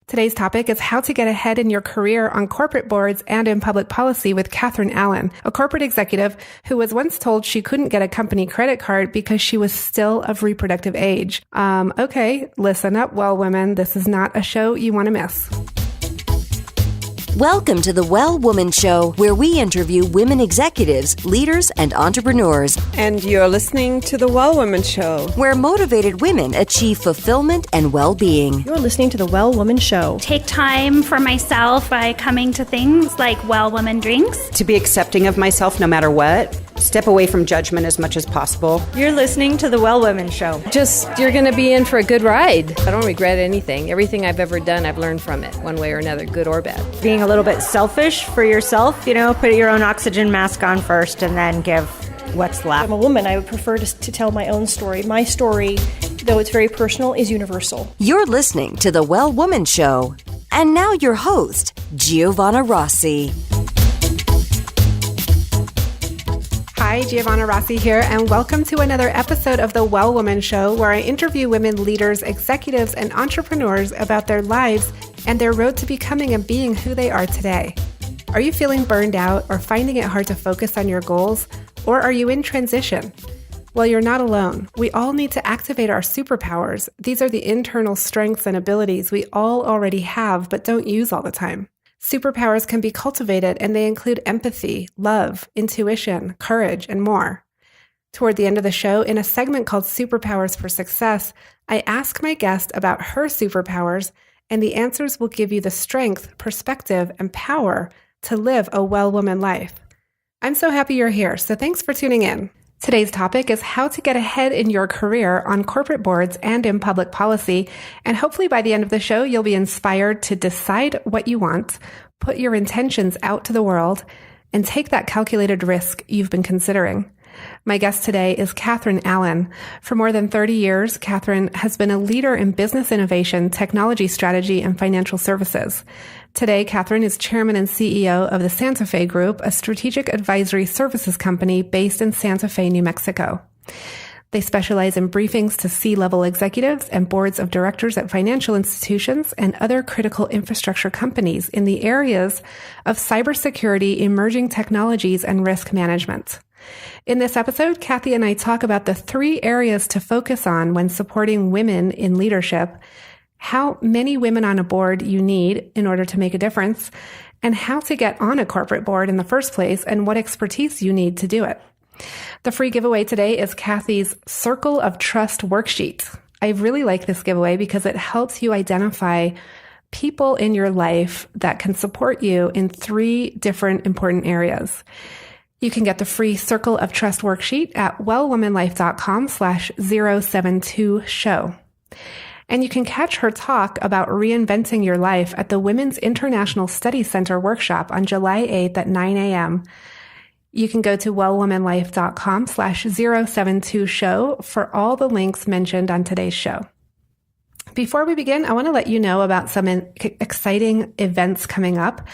Today's topic is how to get ahead in your career on corporate boards and in public policy with Catherine Allen, a corporate executive who was once told she couldn't get a company credit card because she was still of reproductive age. Okay, listen up, well, women. This is not a show you want to miss. Welcome to the Well Woman Show, where we interview women executives, leaders, and entrepreneurs. And you're listening to the Well Woman Show, where motivated women achieve fulfillment and well-being. You're listening to the Well Woman Show. Take time for myself by coming to things like Well Woman Drinks. To be accepting of myself no matter what. Step away from judgment as much as possible. You're listening to the Well Woman Show. You're going to be in for a good ride. I don't regret anything. Everything I've ever done, I've learned from it, one way or another, good or bad. Being a little bit selfish for yourself, put your own oxygen mask on first and then give what's left. I'm a woman. I would prefer to tell my own story. My story, though it's very personal, is universal. You're listening to the Well Woman Show. And now your host, Giovanna Rossi. Hi, Giovanna Rossi here, and welcome to another episode of the Well Woman Show, where I interview women leaders, executives, and entrepreneurs about their lives and their road to becoming and being who they are today. Are you feeling burned out or finding it hard to focus on your goals? Or are you in transition? Well, you're not alone. We all need to activate our superpowers. These are the internal strengths and abilities we all already have but don't use all the time. Superpowers can be cultivated, and they include empathy, love, intuition, courage, and more. Toward the end of the show, in a segment called Superpowers for Success, I ask my guest about her superpowers, and the answers will give you the strength, perspective, and power to live a well-woman life. I'm so happy you're here, so thanks for tuning in. Today's topic is how to get ahead in your career on corporate boards and in public policy. And hopefully by the end of the show, you'll be inspired to decide what you want, put your intentions out to the world, and take that calculated risk you've been considering. My guest today is Catherine Allen. For more than 30 years, Catherine has been a leader in business innovation, technology strategy, and financial services. Today, Catherine is chairman and CEO of the Santa Fe Group, a strategic advisory services company based in Santa Fe, New Mexico. They specialize in briefings to C-level executives and boards of directors at financial institutions and other critical infrastructure companies in the areas of cybersecurity, emerging technologies, and risk management. In this episode, Kathy and I talk about the 3 areas to focus on when supporting women in leadership, how many women on a board you need in order to make a difference, and how to get on a corporate board in the first place and what expertise you need to do it. The free giveaway today is Kathy's Circle of Trust worksheet. I really like this giveaway because it helps you identify people in your life that can support you in 3 different important areas. You can get the free Circle of Trust worksheet at wellwomanlife.com/072show. And you can catch her talk about reinventing your life at the Women's International Study Center workshop on July 8th at 9 a.m. You can go to wellwomanlife.com/072show for all the links mentioned on today's show. Before we begin, I want to let you know about some exciting events coming up.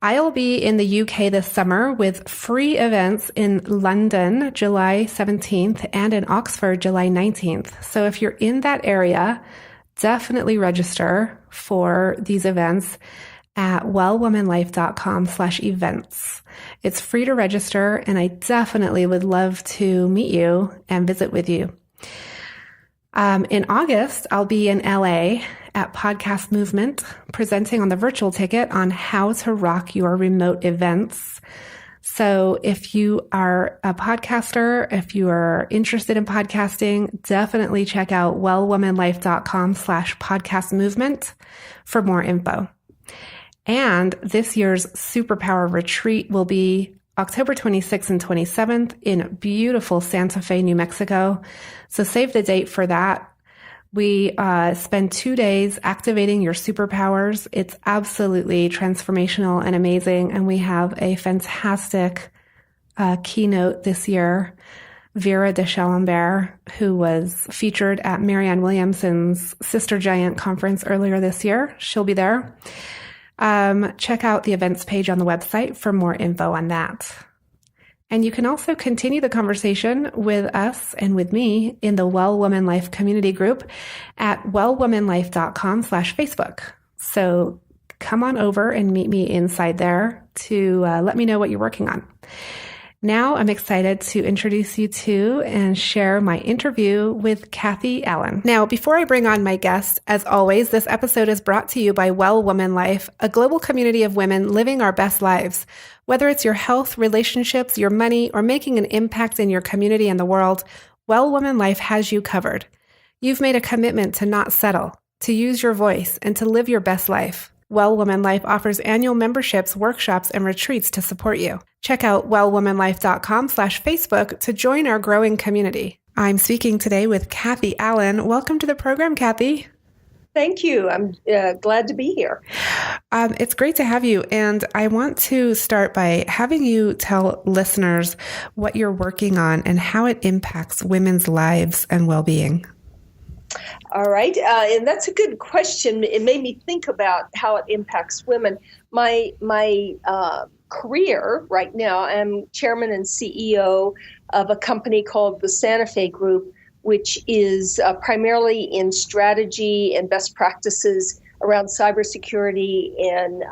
I'll be in the UK this summer with free events in London, July 17th, and in Oxford, July 19th. So if you're in that area, definitely register for these events at wellwomanlife.com/events. It's free to register, and I definitely would love to meet you and visit with you. In August, I'll be in LA at Podcast Movement, presenting on the virtual ticket on how to rock your remote events. So if you are a podcaster, if you are interested in podcasting, definitely check out wellwomanlife.com/podcast movement for more info. And this year's Superpower Retreat will be October 26th and 27th in beautiful Santa Fe, New Mexico. So save the date for that. We spend 2 days activating your superpowers. It's absolutely transformational and amazing. And we have a fantastic keynote this year, Vera de Chalembert, who was featured at Marianne Williamson's Sister Giant conference earlier this year. She'll be there. Check out the events page on the website for more info on that. And you can also continue the conversation with us and with me in the Well Woman Life community group at wellwomanlife.com/Facebook. So come on over and meet me inside there to let me know what you're working on. Now I'm excited to introduce you to and share my interview with Kathy Allen. Now, before I bring on my guest, as always, this episode is brought to you by Well Woman Life, a global community of women living our best lives. Whether it's your health, relationships, your money, or making an impact in your community and the world, Well Woman Life has you covered. You've made a commitment to not settle, to use your voice, and to live your best life. Well Woman Life offers annual memberships, workshops, and retreats to support you. Check out wellwomanlife.com/Facebook to join our growing community. I'm speaking today with Kathy Allen. Welcome to the program, Kathy. Thank you. I'm glad to be here. It's great to have you. And I want to start by having you tell listeners what you're working on and how it impacts women's lives and well-being. All right. And that's a good question. It made me think about how it impacts women. My career right now, I'm chairman and CEO of a company called the Santa Fe Group, which is primarily in strategy and best practices around cybersecurity and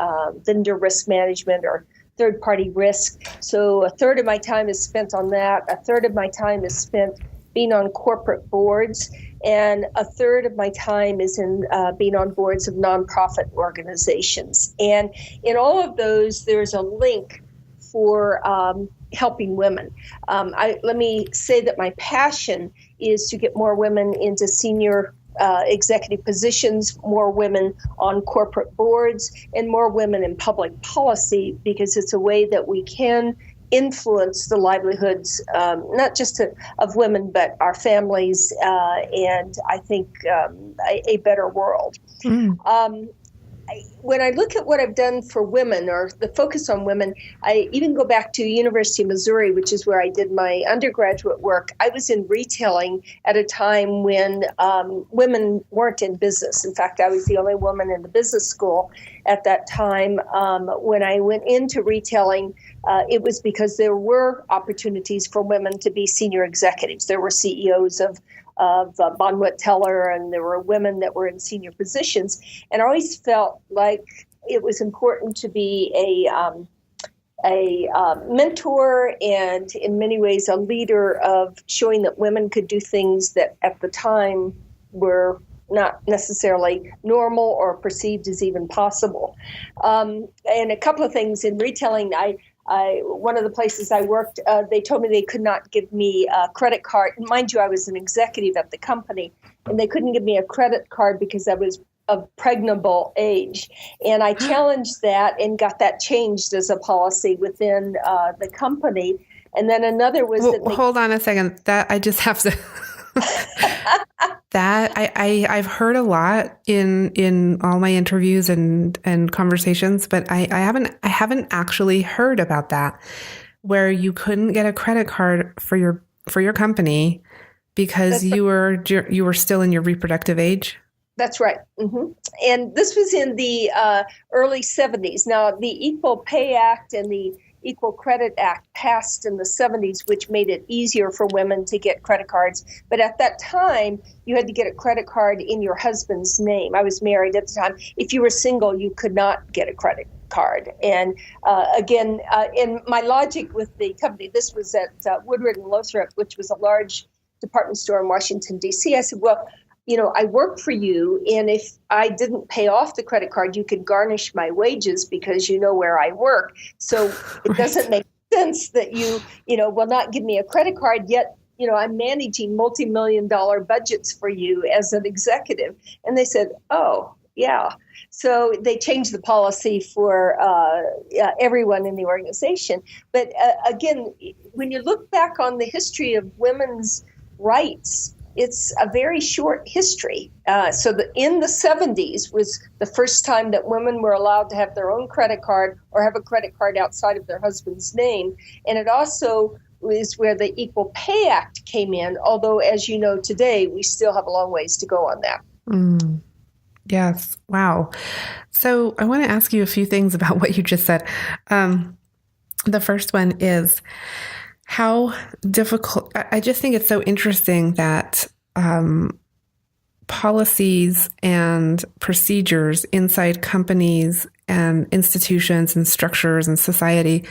vendor risk management or third-party risk. So a third of my time is spent on that. A third of my time is spent being on corporate boards, and a third of my time is in being on boards of nonprofit organizations. And in all of those, there's a link for helping women. Let me say that my passion is to get more women into senior executive positions, more women on corporate boards, and more women in public policy, because it's a way that we can influence the livelihoods, not just of women, but our families, and I think a better world. When I look at what I've done for women, or the focus on women, I even go back to University of Missouri, which is where I did my undergraduate work. I was in retailing at a time when women weren't in business. In fact, I was the only woman in the business school at that time. When I went into retailing, it was because there were opportunities for women to be senior executives. There were CEOs of Bonwit Teller, and there were women that were in senior positions. And I always felt like it was important to be a mentor and, in many ways, a leader of showing that women could do things that at the time were not necessarily normal or perceived as even possible. And a couple of things in retailing, one of the places I worked, they told me they could not give me a credit card. Mind you, I was an executive at the company, and they couldn't give me a credit card because I was of pregnable age. And I challenged that and got that changed as a policy within the company. And then another was hold on a second. That I just have to... That I've heard a lot in all my interviews and conversations, but I haven't actually heard about that, where you couldn't get a credit card for your company because you were still in your reproductive age. That's right. Mm-hmm. And this was in the early 70s. Now, the Equal Pay Act and the Equal Credit Act passed in the 70s, which made it easier for women to get credit cards. But at that time, you had to get a credit card in your husband's name. I was married at the time. If you were single, you could not get a credit card. And again, in my logic with the company, this was at Woodward and Lothrop, which was a large department store in Washington, D.C. I said, well, I work for you, and if I didn't pay off the credit card, you could garnish my wages because you know where I work. So it doesn't make sense that you will not give me a credit card, yet, I'm managing multi-million-dollar budgets for you as an executive. And they said, oh, yeah. So they changed the policy for everyone in the organization. But again, when you look back on the history of women's rights, it's a very short history. So in the 70s was the first time that women were allowed to have their own credit card or have a credit card outside of their husband's name. And it also is where the Equal Pay Act came in, although, as you know, today, we still have a long ways to go on that. Yes. Wow. So I want to ask you a few things about what you just said. The first one is, how difficult, I just think it's so interesting that policies and procedures inside companies and institutions and structures and society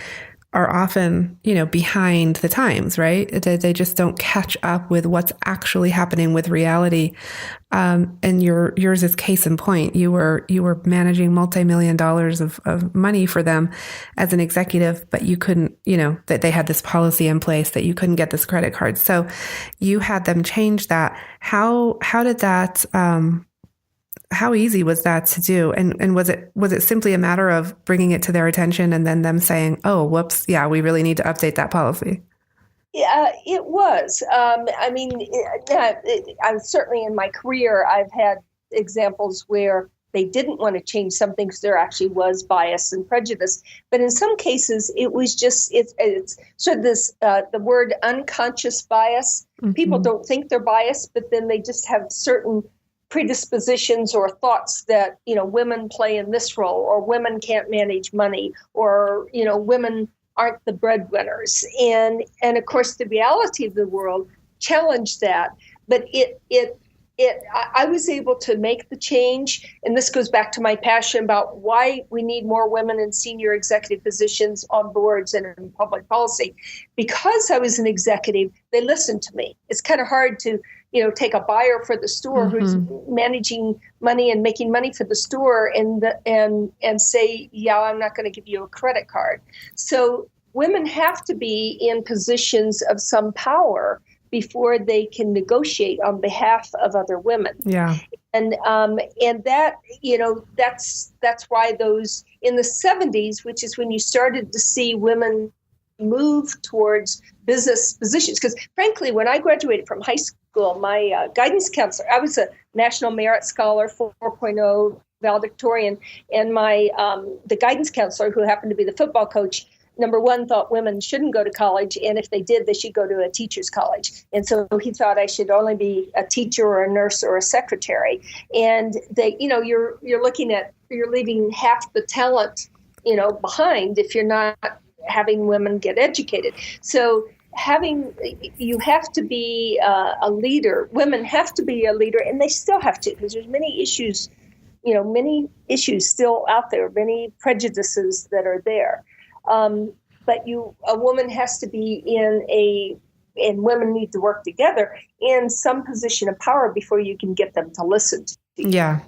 are often, behind the times, right? They just don't catch up with what's actually happening with reality. And yours is case in point. You were managing multi-million dollars of money for them as an executive, but you couldn't, that they had this policy in place that you couldn't get this credit card. So you had them change that. How did that, how easy was that to do? And was it simply a matter of bringing it to their attention and then them saying, oh, whoops, yeah, we really need to update that policy? Yeah, it was. I'm certainly in my career, I've had examples where they didn't want to change something because there actually was bias and prejudice. But in some cases, it was just, it's sort of this, the word unconscious bias. Mm-hmm. People don't think they're biased, but then they just have certain predispositions or thoughts that, women play in this role, or women can't manage money, or, women aren't the breadwinners. And of course, the reality of the world challenged that. But I was able to make the change. And this goes back to my passion about why we need more women in senior executive positions on boards and in public policy. Because I was an executive, they listened to me. It's kind of hard to take a buyer for the store who's managing money and making money for the store and say, yeah, I'm not going to give you a credit card. So women have to be in positions of some power before they can negotiate on behalf of other women. Yeah. And that, that's why those in the 70s, which is when you started to see women move towards business positions. Because frankly, when I graduated from high school, my guidance counselor, I was a National Merit Scholar, 4.0 valedictorian, and my the guidance counselor, who happened to be the football coach, number one, thought women shouldn't go to college, and if they did, they should go to a teacher's college. And so he thought I should only be a teacher or a nurse or a secretary. And they, you're leaving half the talent, behind if you're not having women get educated. So you have to be a leader. Women have to be a leader, and they still have to, because there's many issues still out there, many prejudices that are there. But a woman has to be and women need to work together in some position of power before you can get them to listen to you.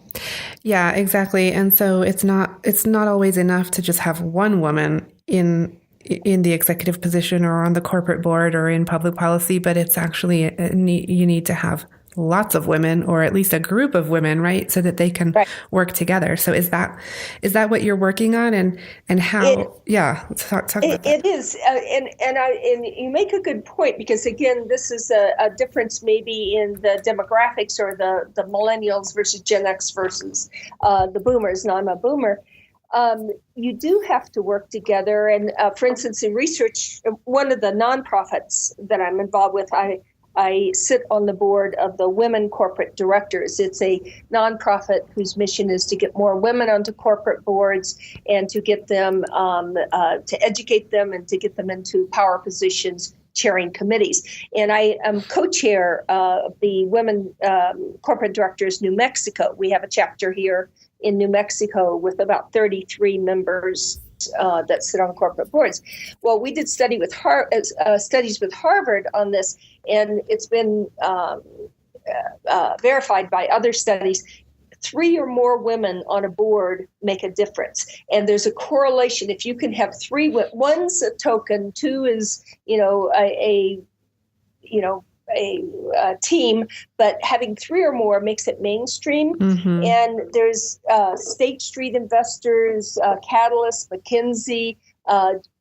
Yeah, exactly. And so it's not always enough to just have one woman in the executive position or on the corporate board or in public policy, but it's actually, you need to have lots of women, or at least a group of women, right? So that they can work together. So is that what you're working on, and how? Let's talk about that. It is. And you make a good point, because again, this is a difference maybe in the demographics, or the millennials versus Gen X versus the boomers. Now I'm a boomer. You do have to work together. And for instance, in research, one of the nonprofits that I'm involved with, I sit on the board of the Women Corporate Directors. It's a nonprofit whose mission is to get more women onto corporate boards and to get them, to educate them and to get them into power positions, chairing committees. And I am co-chair of the Women Corporate Directors New Mexico. We have a chapter here in New Mexico with about 33 members that sit on corporate boards. Well, we did studies with Harvard on this, and it's been verified by other studies. 3 or more women on a board make a difference, and there's a correlation. If you can have 3, one's a token, 2 is a team, but having 3 or more makes it mainstream. Mm-hmm. And there's State Street Investors, Catalyst, McKinsey,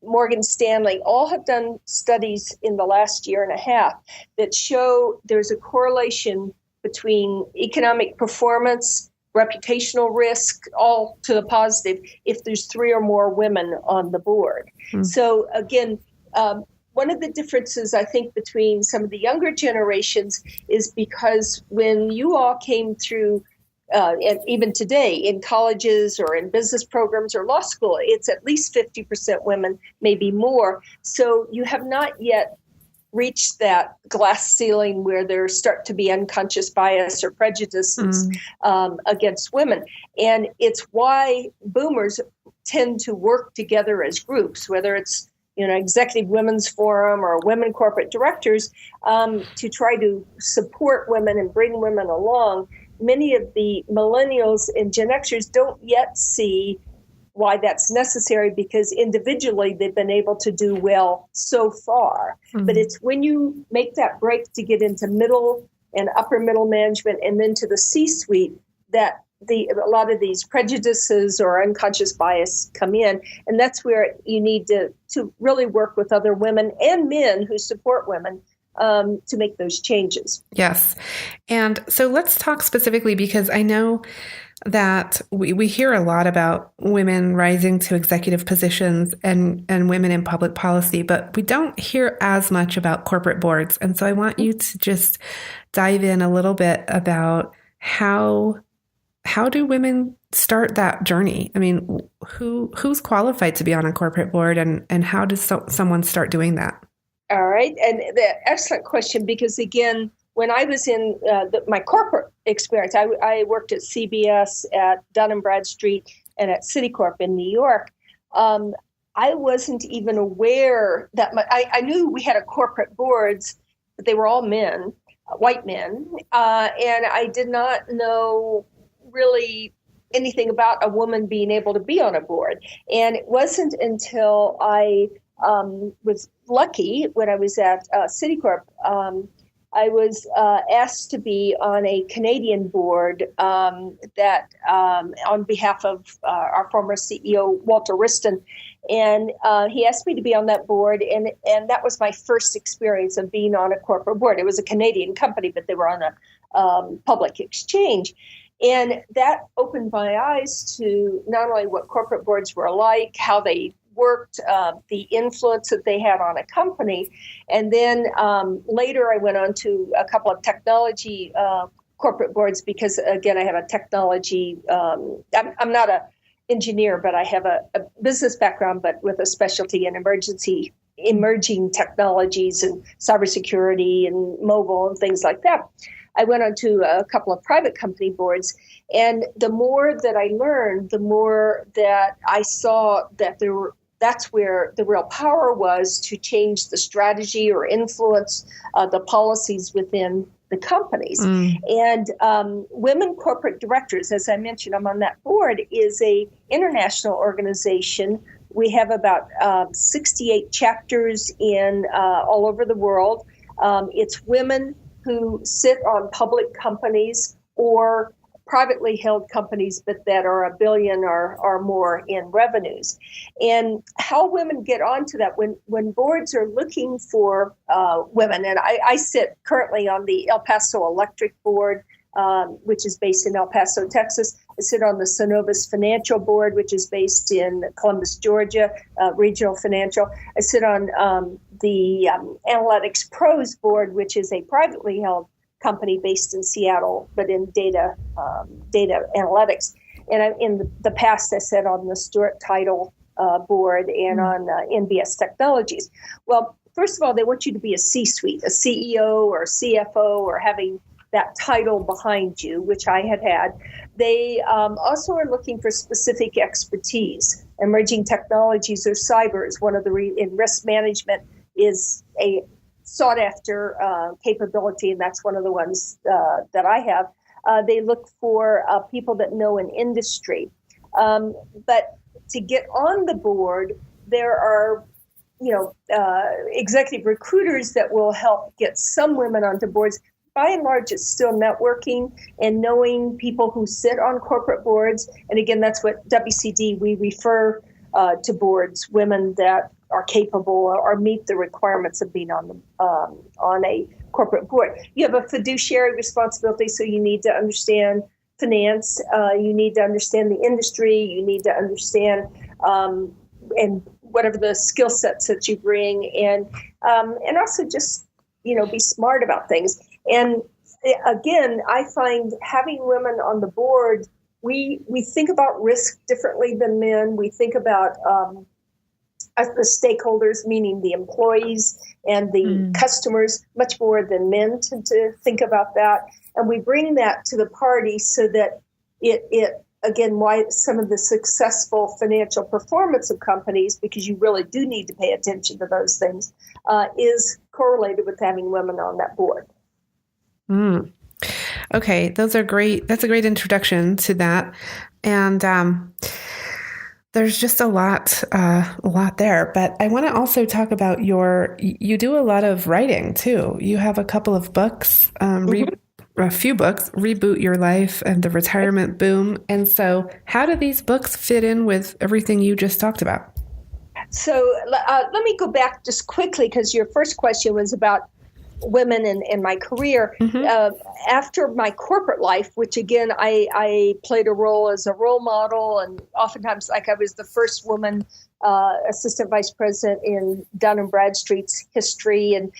Morgan Stanley, all have done studies in the last year and a half that show there's a correlation between economic performance, reputational risk, all to the positive, if there's 3 or more women on the board. Mm-hmm. So again, one of the differences, I think, between some of the younger generations is because when you all came through, and even today in colleges or in business programs or law school, it's at least 50% women, maybe more. So you have not yet reached that glass ceiling where there start to be unconscious bias or prejudices against women. And it's why boomers tend to work together as groups, whether it's Executive Women's Forum or Women Corporate Directors, to try to support women and bring women along. Many of the millennials and Gen Xers don't yet see why that's necessary, because individually they've been able to do well so far. But it's when you make that break to get into middle and upper middle management and then to the C-suite that a lot of these prejudices or unconscious bias come in. And that's where you need to really work with other women and men who support women to make those changes. Yes. And so let's talk specifically, because I know that we hear a lot about women rising to executive positions and women in public policy, but we don't hear as much about corporate boards. And so I want you to just dive in a little bit about how do women start that journey? I mean, who's qualified to be on a corporate board, and how does someone start doing that? All right. And excellent question, because again, when I was in my corporate experience, I worked at CBS, at Dun & Bradstreet, and at Citicorp in New York. I wasn't even aware that I knew we had a corporate boards, but they were all men, white men. And I did not know really anything about a woman being able to be on a board. And it wasn't until I was lucky when I was at Citicorp. I was asked to be on a Canadian board that on behalf of our former CEO, Walter Wriston. And he asked me to be on that board. And that was my first experience of being on a corporate board. It was a Canadian company, but they were on a public exchange. And that opened my eyes to not only what corporate boards were like, how they worked, the influence that they had on a company. And then later I went on to a couple of technology corporate boards because, again, I have a technology, I'm not an engineer, but I have a business background, but with a specialty in emerging technologies and cybersecurity and mobile and things like that. I went on to a couple of private company boards, and the more that I learned, the more that I saw that that's where the real power was to change the strategy or influence the policies within the companies. And Women Corporate Directors, as I mentioned, I'm on that board, is a international organization. We have about 68 chapters in all over the world. It's women who sit on public companies or privately held companies, but that are $1 billion or more in revenues. And how women get onto that when boards are looking for women, and I sit currently on the El Paso Electric Board, which is based in El Paso, Texas. I sit on the Synovus Financial Board, which is based in Columbus, Georgia, Regional Financial. I sit on the Analytics Pros Board, which is a privately held company based in Seattle, but in data analytics. And in the past, I sat on the Stuart Title Board and on NBS Technologies. Well, first of all, they want you to be a C-suite, a CEO or CFO, or having that title behind you, which I had. They also are looking for specific expertise. Emerging technologies or cyber is one of the in risk management is a sought after capability, and that's one of the ones that I have. They look for people that know an industry. But to get on the board, there are executive recruiters that will help get some women onto boards. By and large, it's still networking and knowing people who sit on corporate boards. And again, that's what WCD, we refer to boards, women that are capable or meet the requirements of being on a corporate board. You have a fiduciary responsibility, so you need to understand finance, you need to understand the industry, you need to understand and whatever the skill sets that you bring, and also just be smart about things. And again, I find having women on the board, we think about risk differently than men. We think about the stakeholders, meaning the employees and the customers, much more than men tend to think about that. And we bring that to the party so that it again, why some of the successful financial performance of companies, because you really do need to pay attention to those things, is correlated with having women on that board. Okay, those are great. That's a great introduction to that. And there's just a lot there. But I want to also talk about you do a lot of writing too. You have a couple of books, a few books, Reboot Your Life and The Retirement Boom. And so how do these books fit in with everything you just talked about? So let me go back just quickly, because your first question was about women and my career. After my corporate life, which again, I played a role as a role model, and oftentimes like I was the first woman assistant vice president in Dun & Bradstreet's history. And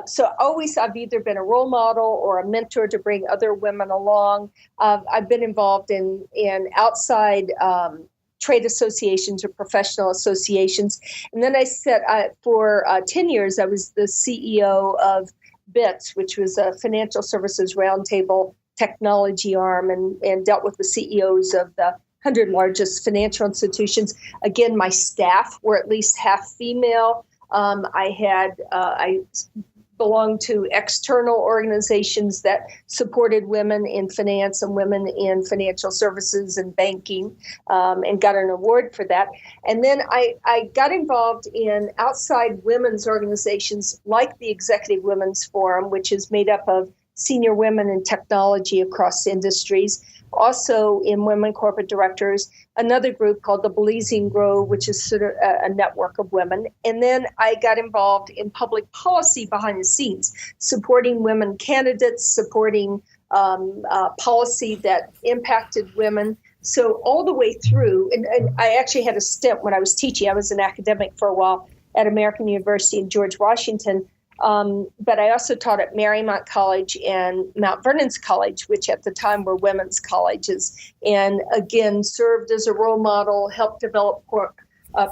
so always I've either been a role model or a mentor to bring other women along. I've been involved in outside trade associations or professional associations. And then I for 10 years, I was the CEO of BITS, which was a financial services roundtable technology arm, and dealt with the CEOs of the 100 largest financial institutions. Again, my staff were at least half female. I belonged to external organizations that supported women in finance and women in financial services and banking, and got an award for that. And then I got involved in outside women's organizations like the Executive Women's Forum, which is made up of senior women in technology across industries. Also in Women Corporate Directors, another group called the Belize and Grow, which is sort of a network of women. And then I got involved in public policy behind the scenes, supporting women candidates, supporting policy that impacted women. So all the way through, and I actually had a stint when I was teaching. I was an academic for a while at American University in George Washington. But I also taught at Marymount College and Mount Vernon's College, which at the time were women's colleges, and again served as a role model, helped develop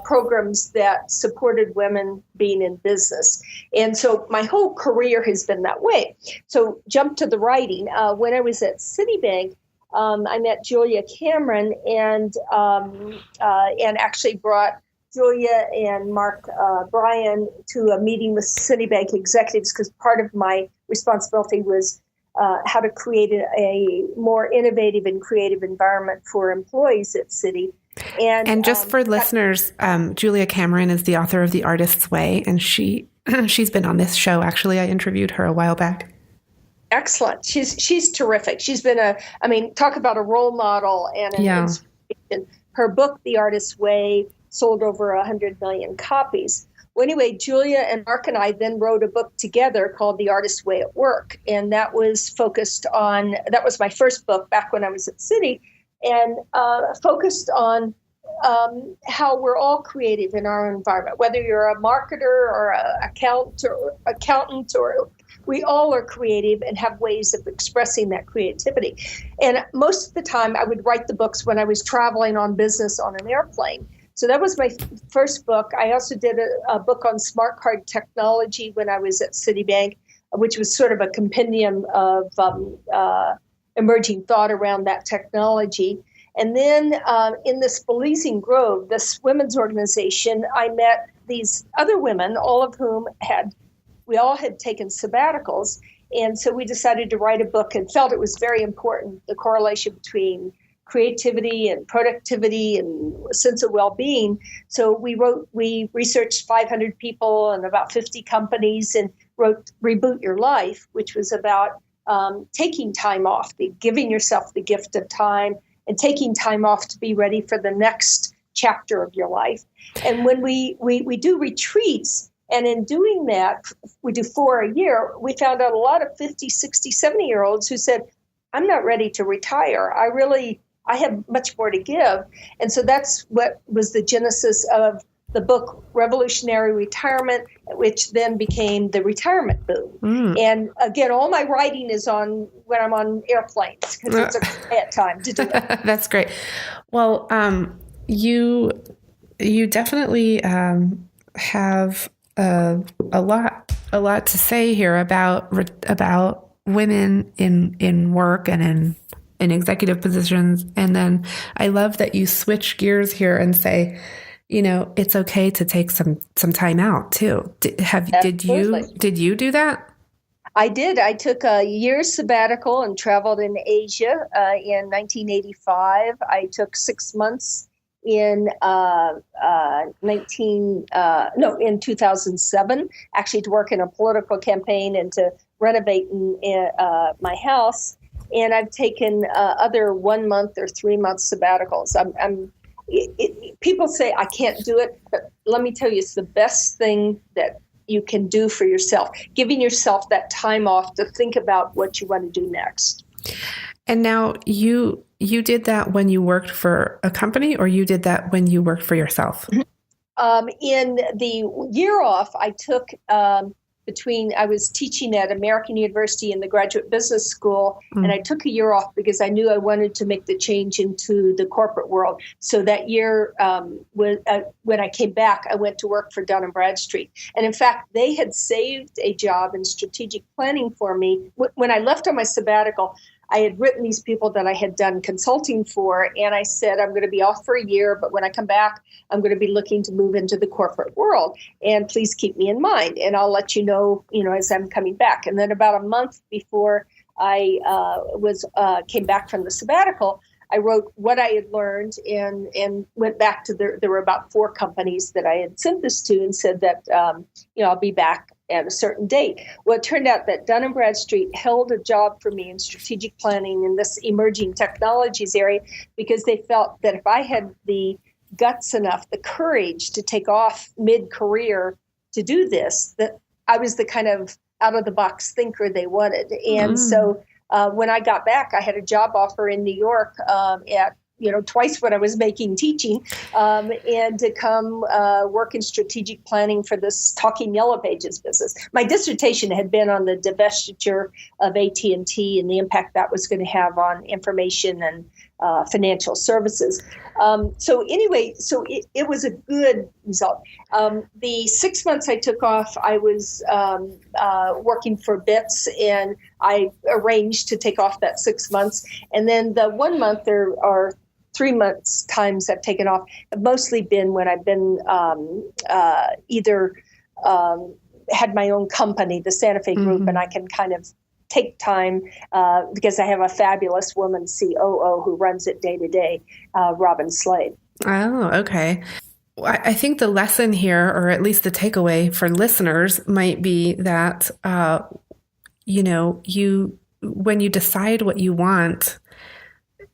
programs that supported women being in business. And so my whole career has been that way. So jump to the writing. When I was at Citibank, I met Julia Cameron and actually brought Julia and Mark Bryan to a meeting with Citibank executives, because part of my responsibility was how to create a more innovative and creative environment for employees at Citi. And just for listeners, Julia Cameron is the author of The Artist's Way, and she's been on this show. Actually, I interviewed her a while back. Excellent. She's terrific. She's been talk about a role model and an inspiration. Her book, The Artist's Way, sold over 100 million copies. Well, anyway, Julia and Mark and I then wrote a book together called The Artist's Way at Work. And that was that was my first book back when I was at Citi, and focused on how we're all creative in our environment, whether you're a marketer or an accountant, or we all are creative and have ways of expressing that creativity. And most of the time I would write the books when I was traveling on business on an airplane. So that was my first book. I also did a book on smart card technology when I was at Citibank, which was sort of a compendium of emerging thought around that technology. And then in this Belize and Grove, this women's organization, I met these other women, all of whom we all had taken sabbaticals. And so we decided to write a book and felt it was very important, the correlation between creativity and productivity and a sense of well-being. So we researched 500 people and about 50 companies and wrote Reboot Your Life, which was about taking time off, giving yourself the gift of time and taking time off to be ready for the next chapter of your life. And when we do retreats, and in doing that, we do 4 a year, we found out a lot of 50, 60, 70-year-olds who said, I'm not ready to retire. I have much more to give. And so that's what was the genesis of the book Revolutionary Retirement, which then became The Retirement Boom. And again, all my writing is on when I'm on airplanes, because it's a quiet time to do it. That's great. Well, you definitely have a lot to say here about women in work and in executive positions. And then I love that you switch gears here and say, it's okay to take some time out too. Did you do that? I did. I took a year's sabbatical and traveled in Asia in 1985. I took 6 months in 2007, actually to work in a political campaign and to renovate my house. And I've taken other 1 month or 3 month sabbaticals. People say I can't do it, but let me tell you, it's the best thing that you can do for yourself, giving yourself that time off to think about what you want to do next. And now you did that when you worked for a company, or you did that when you worked for yourself? In the year off, I took I was teaching at American University in the Graduate Business School, and I took a year off because I knew I wanted to make the change into the corporate world. So that year, when I came back, I went to work for Dun & Bradstreet. And in fact, they had saved a job in strategic planning for me. When I left on my sabbatical, I had written these people that I had done consulting for, and I said, I'm going to be off for a year, but when I come back, I'm going to be looking to move into the corporate world, and please keep me in mind, and I'll let you know, as I'm coming back. And then about a month before I came back from the sabbatical, I wrote what I had learned and went back to there were about 4 companies that I had sent this to and said that, I'll be back at a certain date. Well, it turned out that Dun & Bradstreet held a job for me in strategic planning in this emerging technologies area because they felt that if I had the guts enough, the courage to take off mid-career to do this, that I was the kind of out-of-the-box thinker they wanted. And so when I got back, I had a job offer in New York at twice what I was making teaching, and to come work in strategic planning for this Talking Yellow Pages business. My dissertation had been on the divestiture of AT&T and the impact that was going to have on information and financial services. So it was a good result. The 6 months I took off, I was working for BITS, and I arranged to take off that 6 months. And then the 1 month or 3 months times I've taken off have mostly been when I've been either had my own company, the Santa Fe Group, and I can kind of take time because I have a fabulous woman COO who runs it day to day, Robin Slade. Oh, okay. I think the lesson here, or at least the takeaway for listeners, might be that, when you decide what you want,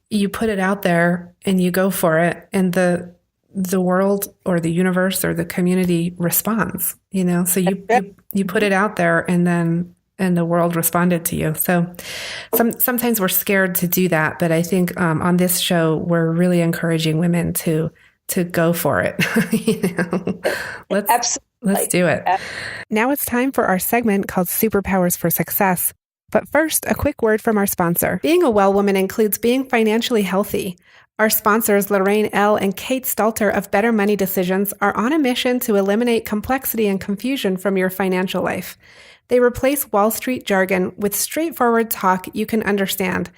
you put it out there and you go for it, and the world or the universe or the community responds, so you put it out there and the world responded to you. So sometimes we're scared to do that, but I think on this show, we're really encouraging women to go for it. Let's do it. Now it's time for our segment called Superpowers for Success. But first, a quick word from our sponsor. Being a well woman includes being financially healthy. Our sponsors, Lorraine L. and Kate Stalter of Better Money Decisions, are on a mission to eliminate complexity and confusion from your financial life. They replace Wall Street jargon with straightforward talk you can understand,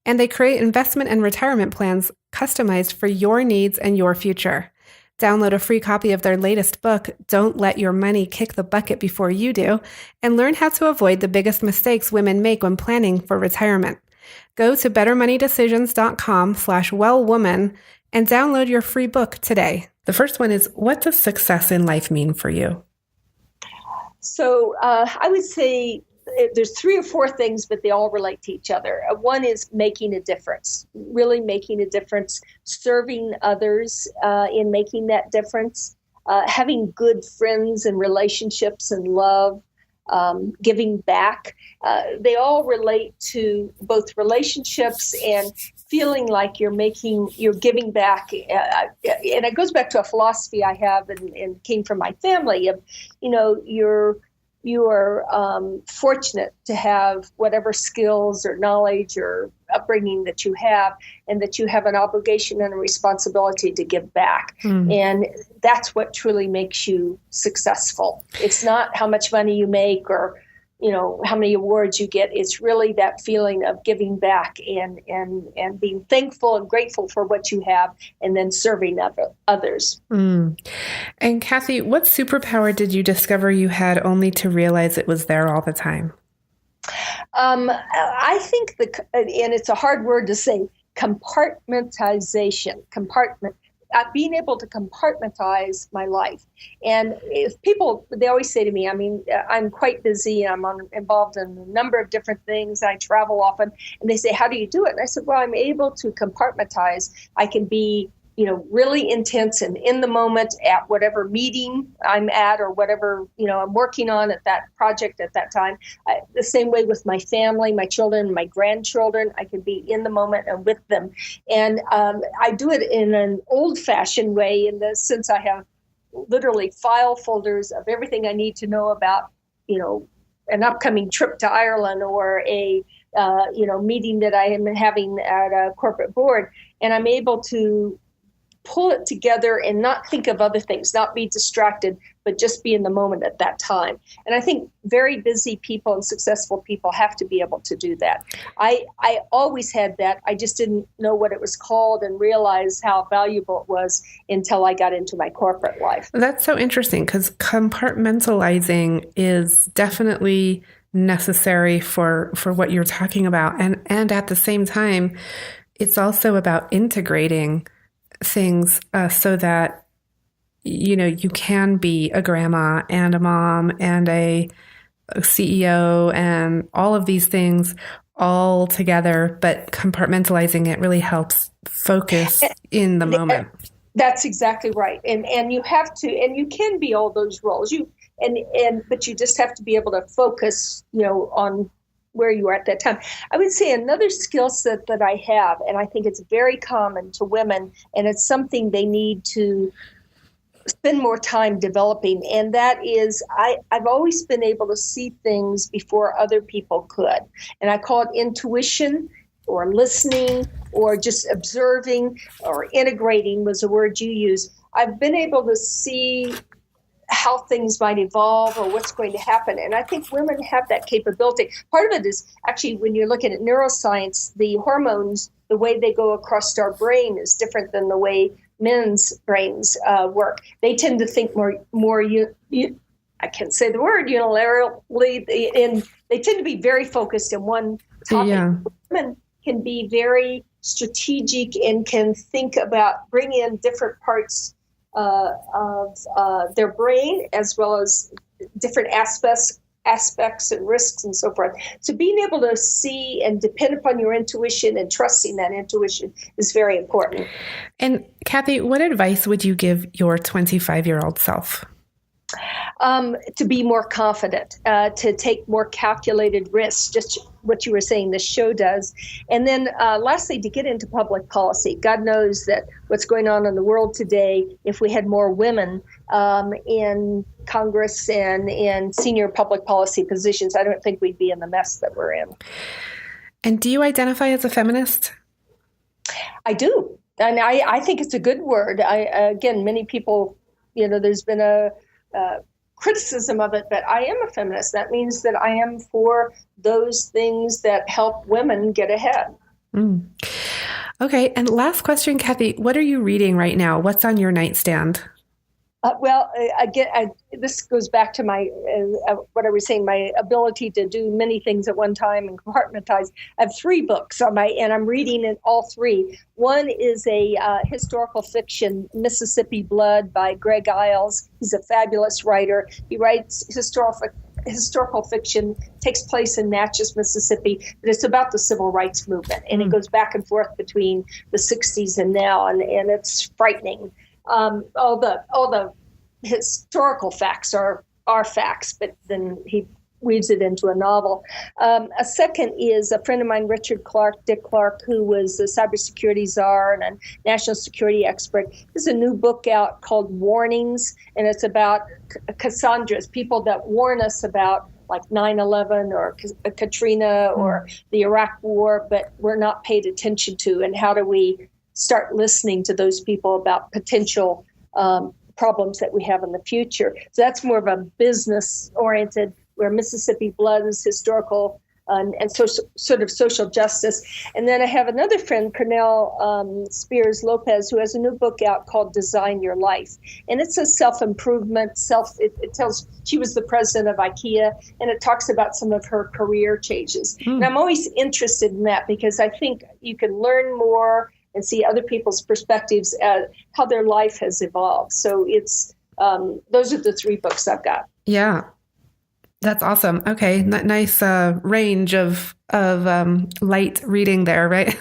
and they create investment and retirement plans customized for your needs and your future. Download a free copy of their latest book, Don't Let Your Money Kick the Bucket Before You Do, and learn how to avoid the biggest mistakes women make when planning for retirement. Go to bettermoneydecisions.com/wellwoman and download your free book today. The first one is, what does success in life mean for you? So I would say there's 3 or 4 things, but they all relate to each other. One is making a difference, really making a difference, serving others in making that difference, having good friends and relationships and love, giving back. They all relate to both relationships and feeling like you're giving back. And it goes back to a philosophy I have and came from my family of, you are fortunate to have whatever skills or knowledge or upbringing that you have, and that you have an obligation and a responsibility to give back. And that's what truly makes you successful. It's not how much money you make or how many awards you get. It's really that feeling of giving back and being thankful and grateful for what you have, and then serving others. And Kathy, what superpower did you discover you had only to realize it was there all the time? I think and it's a hard word to say, compartmentization, being able to compartmentize my life. And if people, they always say to me, I'm quite busy. I'm involved in a number of different things. I travel often. And they say, how do you do it? And I said, well, I'm able to compartmentize. I can be, really intense and in the moment at whatever meeting I'm at, or whatever, I'm working on at that project at that time. The same way with my family, my children, my grandchildren, I can be in the moment and with them. And I do it in an old-fashioned way, in the sense I have literally file folders of everything I need to know about, an upcoming trip to Ireland, or a meeting that I am having at a corporate board. And I'm able to pull it together and not think of other things, not be distracted, but just be in the moment at that time. And I think very busy people and successful people have to be able to do that. I always had that. I just didn't know what it was called and realize how valuable it was until I got into my corporate life. That's so interesting, because compartmentalizing is definitely necessary for what you're talking about. And at the same time, it's also about integrating things so that, you can be a grandma and a mom and a CEO and all of these things all together, but compartmentalizing it really helps focus in the moment. That's exactly right. And you have to, and you can be all those roles. But you just have to be able to focus, on where you are at that time. I would say another skill set that I have, and I think it's very common to women, and it's something they need to spend more time developing, and that is I've always been able to see things before other people could. And I call it intuition, or listening, or just observing, or integrating was a word you used. I've been able to see how things might evolve or what's going to happen. And I think women have that capability. Part of it is actually, when you're looking at neuroscience, the hormones, the way they go across our brain is different than the way men's brains work. They tend to think more I can't say the word, unilaterally, and they tend to be very focused in one topic. Yeah. Women can be very strategic and can think about bringing in different parts of their brain, as well as different aspects and risks and so forth. So being able to see and depend upon your intuition and trusting that intuition is very important. And Kathy, what advice would you give your 25-year-old self? To be more confident, to take more calculated risks, just what you were saying this show does. And then lastly, to get into public policy. God knows that what's going on in the world today, if we had more women in Congress and in senior public policy positions, I don't think we'd be in the mess that we're in. And do you identify as a feminist? I do. And I think it's a good word. Again, many people, there's been a criticism of it, but I am a feminist. That means that I am for those things that help women get ahead. Mm. Okay. And last question, Kathy, what are you reading right now? What's on your nightstand? Again, this goes back to my what I was saying, my ability to do many things at one time and compartmentize. I have 3 books and I'm reading in all 3. One is a historical fiction, Mississippi Blood by Greg Iles. He's a fabulous writer. He writes historical fiction, takes place in Natchez, Mississippi, but it's about the civil rights movement, and it goes back and forth between the 60s and now, and it's frightening. All the historical facts are facts, but then he weaves it into a novel. A second is a friend of mine, Dick Clark, who was a cybersecurity czar and a national security expert. There's a new book out called Warnings, and it's about Cassandras, people that warn us about like 9/11 or Katrina or the Iraq War, but we're not paid attention to. And how do we start listening to those people about potential problems that we have in the future? So that's more of a business-oriented, where Mississippi Blood is historical and sort of social justice. And then I have another friend, Cornell Spears Lopez, who has a new book out called Design Your Life. And it's a self-improvement, it tells, she was the president of IKEA, and it talks about some of her career changes. And I'm always interested in that because I think you can learn more and see other people's perspectives at how their life has evolved. So it's those are the three books I've got. Yeah. That's awesome. Okay. Nice range of light reading there, right?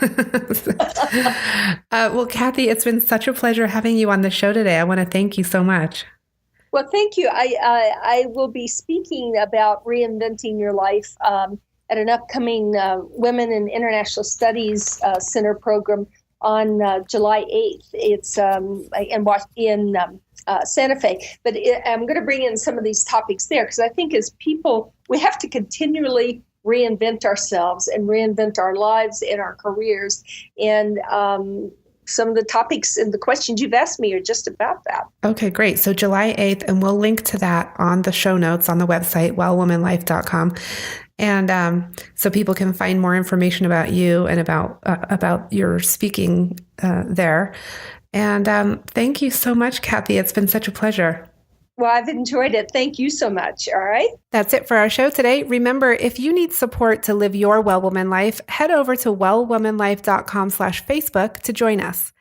Well, Kathy, it's been such a pleasure having you on the show today. I want to thank you so much. Well, thank you. I will be speaking about reinventing your life at an upcoming Women in International Studies Center program on July 8th. It's in Santa Fe. But I'm going to bring in some of these topics there because I think as people, we have to continually reinvent ourselves and reinvent our lives and our careers. And some of the topics and the questions you've asked me are just about that. Okay, great. So July 8th, and we'll link to that on the show notes on the website, wellwomanlife.com. And so people can find more information about you and about your speaking there. And thank you so much, Kathy. It's been such a pleasure. Well, I've enjoyed it. Thank you so much. All right. That's it for our show today. Remember, if you need support to live your Well Woman life, head over to wellwomanlife.com/Facebook to join us.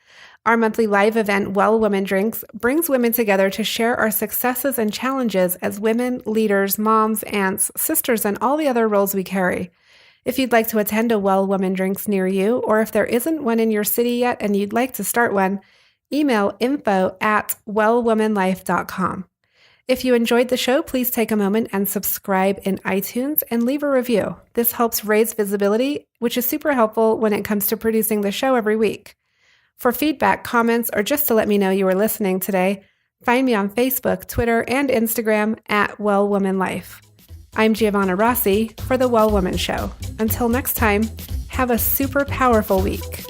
Our monthly live event, Well Woman Drinks, brings women together to share our successes and challenges as women, leaders, moms, aunts, sisters, and all the other roles we carry. If you'd like to attend a Well Woman Drinks near you, or if there isn't one in your city yet and you'd like to start one, email info@wellwomanlife.com. If you enjoyed the show, please take a moment and subscribe in iTunes and leave a review. This helps raise visibility, which is super helpful when it comes to producing the show every week. For feedback, comments, or just to let me know you were listening today, find me on Facebook, Twitter, and Instagram @WellWomanLife. I'm Giovanna Rossi for The Well Woman Show. Until next time, have a super powerful week.